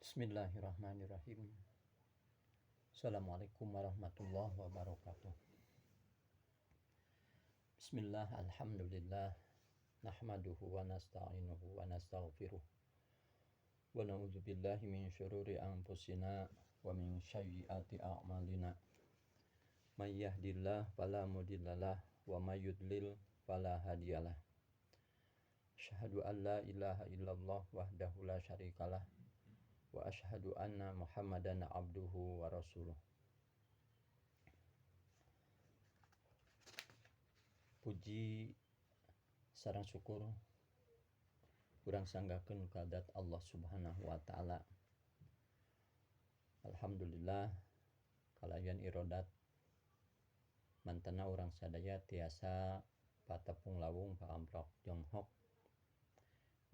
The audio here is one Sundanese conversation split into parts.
Bismillahirrahmanirrahim. Assalamualaikum warahmatullahi wabarakatuh. Bismillah, alhamdulillah, nahmaduhu wa nasta'inuhu wa nastaghfiruh. Wa na'udzu billahi min syururi anfusina wa min sayyiati a'malina. May yahdihillahu fala mudhillalah wa may yudlil fala hadiyalah. Asyhadu an la ilaha illallah wahdahu la syarikalah wa asyhadu anna Muhammadan abduhu wa rasuluh. Puji sareng syukur urang sanggakeun ka zat Allah Subhanahu wa taala. Alhamdulillah kalayan irodat mantena urang sadaya tiasa patepung lawung paamprok jonghok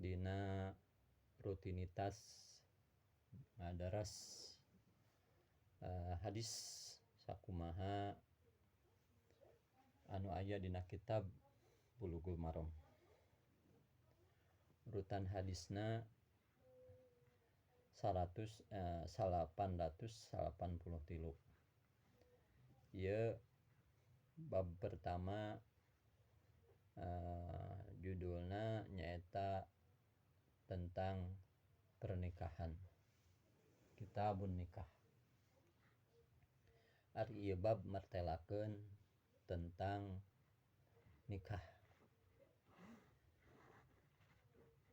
dina rutinitas ngadaras hadis sakumaha anu aya dina kitab Bulughul Maram. Urutan hadisna 883. Ieu bab pertama judulna nyaeta tentang pernikahan. Kitabun nikah. Ari ieu bab martelakeun tentang nikah.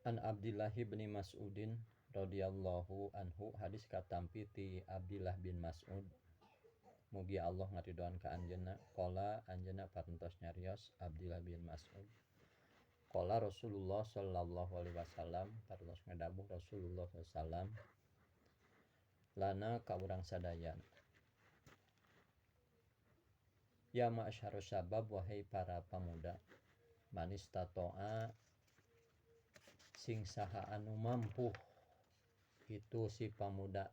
An Abdillah bin Mas'udin radhiyallahu anhu, hadis katampi ti Abdillah bin Mas'ud mugi Allah ngaridhoan ka anjeunna. Qala anjeunna parantos nyarios Abdillah bin Mas'ud. Qala Rasulullah sallallahu alaihi wasallam, parantos ngadawuh Rasulullah sallallahu alaihi wasallam, lana ka urang sadaya. Ya ma'syarus syabab, wahai para pemuda, manis tato'a sing saha anu mampu itu si pemuda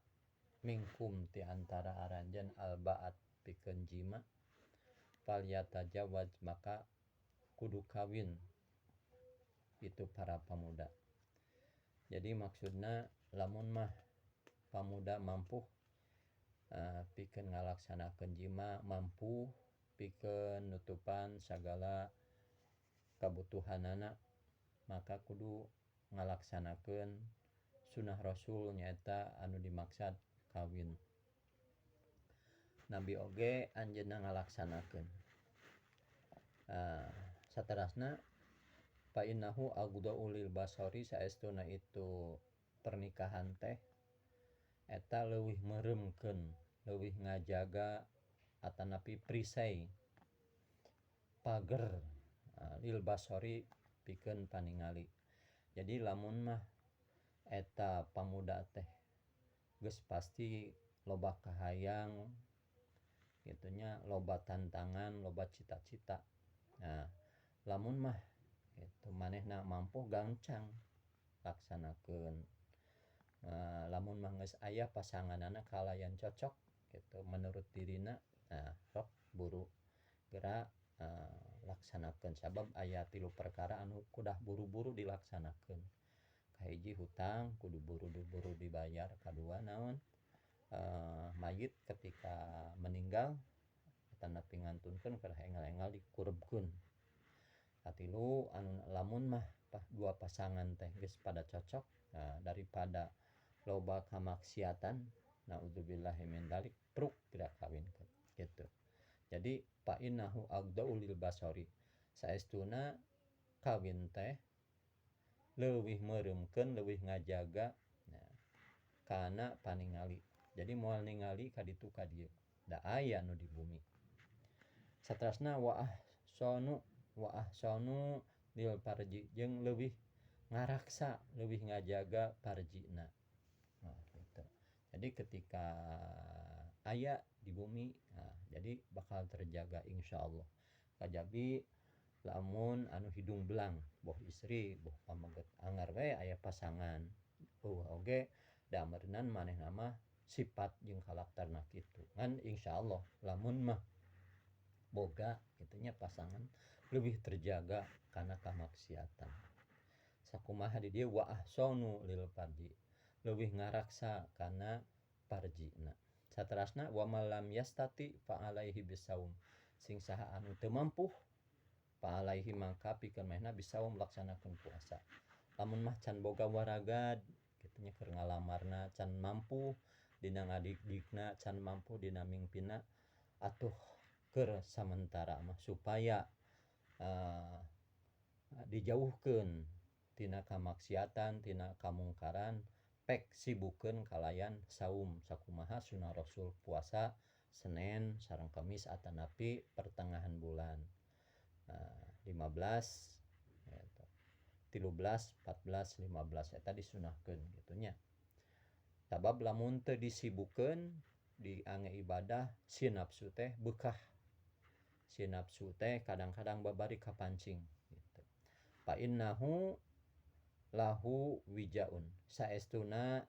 mingkum ti antara aranjeun alba'at pikeun jima falyatajawaz, maka kudu kawin itu para pemuda. Jadi maksudna lamun mah pemuda mampu pikeun ngalaksanakeun jima, mampu pikeun nutupan sagala kabutuhanana, maka kudu ngalaksanakeun sunnah Rasul nyaeta anu dimaksad kawin. Nabi oge anjeunna ngalaksanakeun. Saterasna fa innahu aghda'u lil basari, saestuna itu pernikahan teh eta leuwih meuremkeun, leuwih ngajaga atanapi perisai pager lil basari pikeun paningali. Jadi lamun mah eta pamuda teh geus pasti loba kahayang gitunya, loba tantangan, loba cita-cita. Nah, lamun mah itu manehna mampu gancang laksanakeun. Lamun mah geus aya pasanganana kalayan cocok gitu menurut dirina, sok buru geura laksanakeun, sabab aya 3 perkara anu kudah buru-buru dilaksanakeun. Kahiji hutang kudu buru-buru dibayar, kadua naon mayit ketika meninggal tanapi ngantunkeun keur enggal-enggal dikurebkeun. Katilu anu lamun mah 2 pasangan teh geus pada cocok, daripada loba kamaksiatan, naudzubillahi min dzalik, pruk tidak kawinkeun gitu. Jadi fa innahu aghda'u lil basari, saestuna kawin teh leuwih meuremkeun, leuwih ngajaga kana paningali. Jadi moal ningali ka ditu ka dieu, da aya nu di bumi. Saterasna wa ahsanu lil farji, jeung leuwih ngaraksa, leuwih ngajaga farjina. Gitu. Jadi ketika aya di bumi, jadi bakal terjaga insyaallah. Kajabi lamun anu hidung belang, boh istri, boh pamaget, anggar we aya pasangan, oge dameurnan manehna mah sifat jeung karakterna kitu. Ngan insyaallah lamun mah boga kitunya pasangan leuwih terjaga kana kamaksiatan. Sakumaha di dieu wa ahsanu lil farji, leuwih ngaraksa kana parjina. Saterasna wa malam yastati fa alaihi bisaum, sing saha anu teu mampu fa alaihi mangka pikeun manehna bisaum laksanakeun puasa. Lamun mah can boga waragad kitu nya keur ngalamarna can mampu dina ngadik-dikna, can mampu dina mingpina, atuh keur samentara mah supaya dijauhkeun tina kamaksiatan, tina kamungkaran, pek sibukeun kalayan saum sakumaha sunah Rasul puasa Senin sareng Kamis atanapi pertengahan bulan. 15 eta 13, 14, 15 eta disunahkeun kitu nya. Sabab lamun teu disibukeun di ange ibadah si nafsu teh beukah. Si nafsu teh kadang-kadang babari kapancing gitu. Fa innahu lahu wijaun, saestuna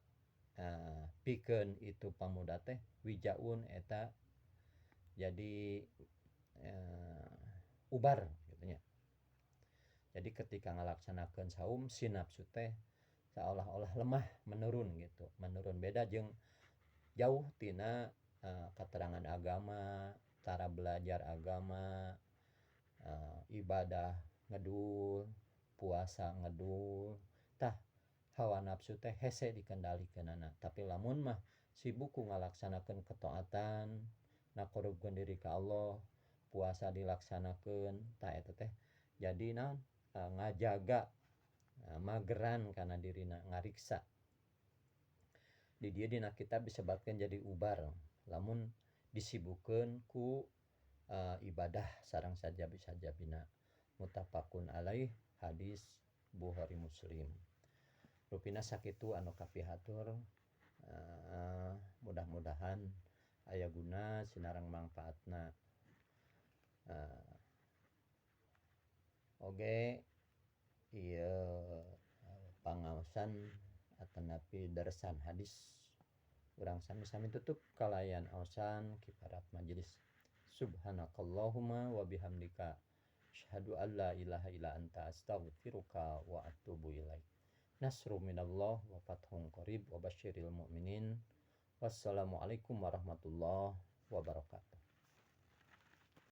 pikeun itu pamuda teh wijaun eta jadi ubar gitu nya. Jadi ketika ngalaksanakeun saum si nafsu teh seolah-olah lemah, menurun gitu, menurun. Beda jeung jauh tina keterangan agama, cara belajar agama, ibadah ngedul, puasa ngedul, tah hawa nafsu teh hese dikendalikeunana. Tapi lamun mah sibuk ku ngalaksanakeun ketaatan, naqarubkeun diri ka Allah, puasa dilaksanakeun, tah eta teh jadi naon ngajaga mageran kana dirina, ngariksa. Di dieu dina kitab disebutkeun jadi ubar lamun disibukkeun ku ibadah sareng sajabi-sajabina. Muttafaqun alaih, hadis Bukhari Muslim. Rupina sakitu anu kapihatur, mudah-mudahan aya guna sinareng mangpaatna. Oge ieu pangaosan atanapi darsan hadis urang sami-sami tutup kalayan aosan kifarat majelis. Subhanakallahumma wa bihamdika asyhadu an la ilaha illa anta astaghfiruka wa atubu ilaik. Nasru minallah wa fathun qarib wa basyiril mu'minin. Wassalamualaikum warahmatullahi wabarakatuh.